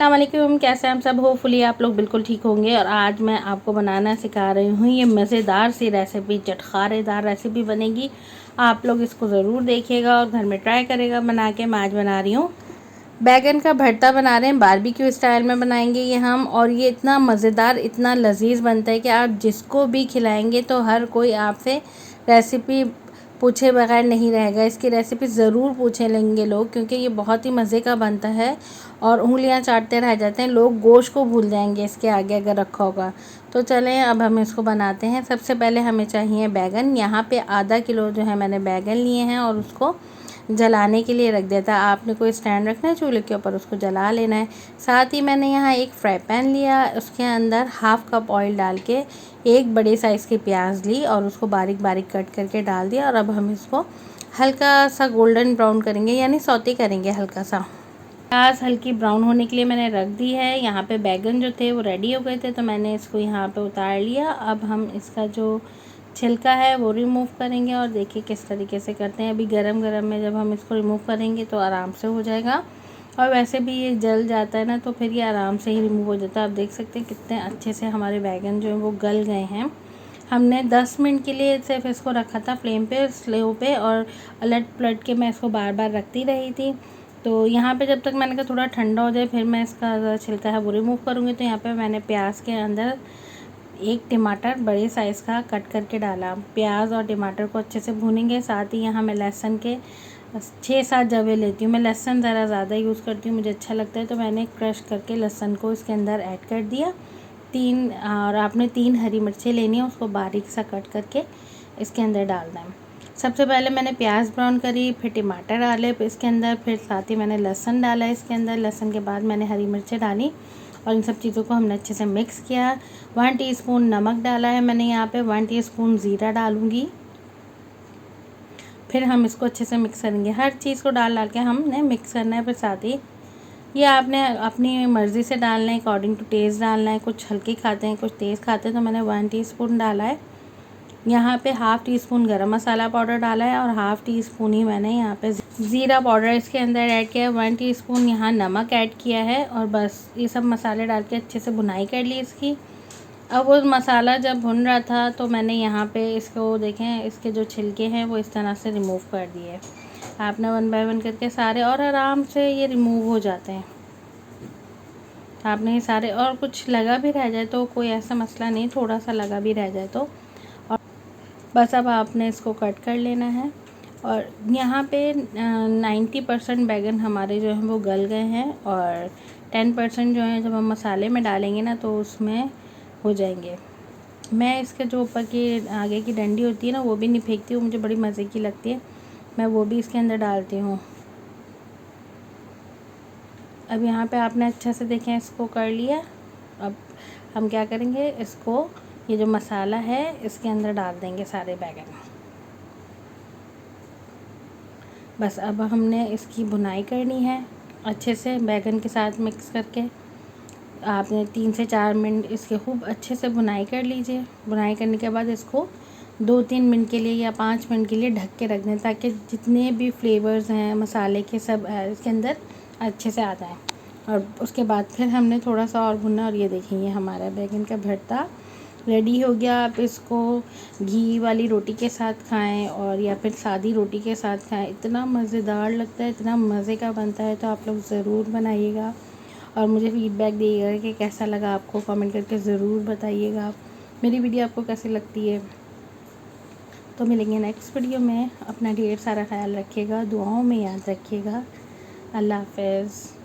अस्सलामुअलैकुम, कैसे हैं हम सब। होपफुली आप लोग बिल्कुल ठीक होंगे। और आज मैं आपको बनाना सिखा रही हूँ ये मज़ेदार सी रेसिपी, चटखारेदार रेसिपी बनेगी। आप लोग इसको ज़रूर देखिएगा और घर में ट्राई करेगा बना के। मैं आज बना रही हूँ बैगन का भरता बना रहे हैं, बारबेक्यू स्टाइल में बनाएंगे ये हम। और ये इतना मज़ेदार, इतना लजीज बनता है कि आप जिसको भी खिलाएंगे तो हर कोई आपसे रेसिपी पूछे बगैर नहीं रहेगा। इसकी रेसिपी ज़रूर पूछे लेंगे लोग, क्योंकि ये बहुत ही मज़े का बनता है और उंगलियां चाटते रह जाते हैं। लोग गोश्त को भूल जाएंगे इसके आगे अगर रखा होगा। तो चलें अब हम इसको बनाते हैं। सबसे पहले हमें चाहिए बैगन। यहाँ पे आधा किलो जो है मैंने बैगन लिए हैं और उसको जलाने के लिए रख दिया था। आपने कोई स्टैंड रखना है चूल्हे के ऊपर, उसको जला लेना है। साथ ही मैंने यहाँ एक फ्राई पैन लिया, उसके अंदर हाफ़ कप ऑयल डाल के एक बड़े साइज़ की प्याज ली और उसको बारीक बारीक कट करके डाल दिया। और अब हम इसको हल्का सा गोल्डन ब्राउन करेंगे, यानी सौते करेंगे हल्का सा। प्याज हल्की ब्राउन होने के लिए मैंने रख दी है। यहाँ पे बैगन जो थे वो रेडी हो गए थे, तो मैंने इसको यहाँ पे उतार लिया। अब हम इसका जो छिलका है वो रिमूव करेंगे और देखिए किस तरीके से करते हैं। अभी गरम गरम में जब हम इसको रिमूव करेंगे तो आराम से हो जाएगा। और वैसे भी ये जल जाता है ना, तो फिर ये आराम से ही रिमूव हो जाता है। आप देख सकते हैं कितने अच्छे से हमारे बैगन जो है वो गल गए हैं। हमने 10 मिनट के लिए सिर्फ इसको रखा था फ्लेम पे, स्लो पे, और अलट पलट के मैं इसको बार बार रखती रही थी। तो यहाँ पे जब तक मैंने कहा थोड़ा ठंडा हो जाए फिर मैं इसका छिलका है वो रिमूव करूँगी। तो यहाँ पे मैंने प्याज के अंदर एक टमाटर बड़े साइज़ का कट करके डाला। प्याज और टमाटर को अच्छे से भूनेंगे। साथ ही यहाँ मैं लहसुन के 6-7 जवे लेती हूँ। मैं लहसुन ज़रा ज़्यादा यूज़ करती हूँ, मुझे अच्छा लगता है। तो मैंने क्रश करके लहसुन को इसके अंदर ऐड कर दिया। और आपने 3 हरी मिर्चें लेनी है, उसको बारीक सा कट करके इसके अंदर डालना है। सबसे पहले मैंने प्याज ब्राउन करी, फिर टमाटर डाले इसके अंदर, फिर साथ ही मैंने लहसुन डाला इसके अंदर। लहसुन के बाद मैंने हरी मिर्चें डाली और इन सब चीज़ों को हमने अच्छे से मिक्स किया। 1 टीस्पून नमक डाला है मैंने यहाँ पे, 1 टीस्पून ज़ीरा डालूँगी। फिर हम इसको अच्छे से मिक्स करेंगे। हर चीज़ को डाल के हमने मिक्स करना है। फिर साथ ही ये आपने अपनी मर्ज़ी से डालना है, अकॉर्डिंग टू टेस्ट डालना है। कुछ हल्की खाते हैं, कुछ तेज़ खाते हैं, तो मैंने 1 टीस्पून डाला है। यहाँ पे हाफ़ टी स्पून गरम मसाला पाउडर डाला है और हाफ़ टी स्पून ही मैंने यहाँ पे ज़ीरा पाउडर इसके अंदर ऐड किया है। 1 टीस्पून यहाँ नमक ऐड किया है। और बस ये सब मसाले डाल के अच्छे से भुनाई कर ली इसकी। अब वो मसाला जब भुन रहा था तो मैंने यहाँ पे इसको देखें, इसके जो छिलके हैं वो इस तरह से रिमूव कर दिए। आपने 1 बाय 1 करके सारे, और आराम से ये रिमूव हो जाते हैं। आपने ये सारे, और कुछ लगा भी रह जाए तो कोई ऐसा मसला नहीं, थोड़ा सा लगा भी रह जाए तो, और बस अब आपने इसको कट कर लेना है। और यहाँ पे 90% बैगन हमारे जो हैं वो गल गए हैं और 10% जो है जब हम मसाले में डालेंगे ना तो उसमें हो जाएंगे। मैं इसके जो ऊपर की आगे की डंडी होती है ना वो भी नहीं फेंकती हूँ, मुझे बड़ी मज़े की लगती है, मैं वो भी इसके अंदर डालती हूँ। अब यहाँ पे आपने अच्छा से देखें इसको कर लिया। अब हम क्या करेंगे, इसको ये जो मसाला है इसके अंदर डाल देंगे सारे बैगन। बस अब हमने इसकी भुनाई करनी है अच्छे से बैगन के साथ मिक्स करके। आपने 3 से 4 मिनट इसके खूब अच्छे से भुनाई कर लीजिए। भुनाई करने के बाद इसको 2-3 मिनट के लिए या 5 मिनट के लिए ढक के रख दें, ताकि जितने भी फ्लेवर्स हैं मसाले के सब इसके अंदर अच्छे से आ जाएँ। और उसके बाद फिर हमने थोड़ा सा और भुना, और ये देखिए हमारा बैगन का भरता रेडी हो गया। आप इसको घी वाली रोटी के साथ खाएं और या फिर सादी रोटी के साथ खाएं, इतना मज़ेदार लगता है, इतना मज़े का बनता है। तो आप लोग ज़रूर बनाइएगा और मुझे फ़ीडबैक दिएगा कि कैसा लगा आपको, कमेंट करके ज़रूर बताइएगा। मेरी वीडियो आपको कैसी लगती है। तो मिलेंगे नेक्स्ट वीडियो में। अपना ढेर सारा ख्याल रखिएगा, दुआओं में याद रखिएगा। अल्लाह हाफ़िज़।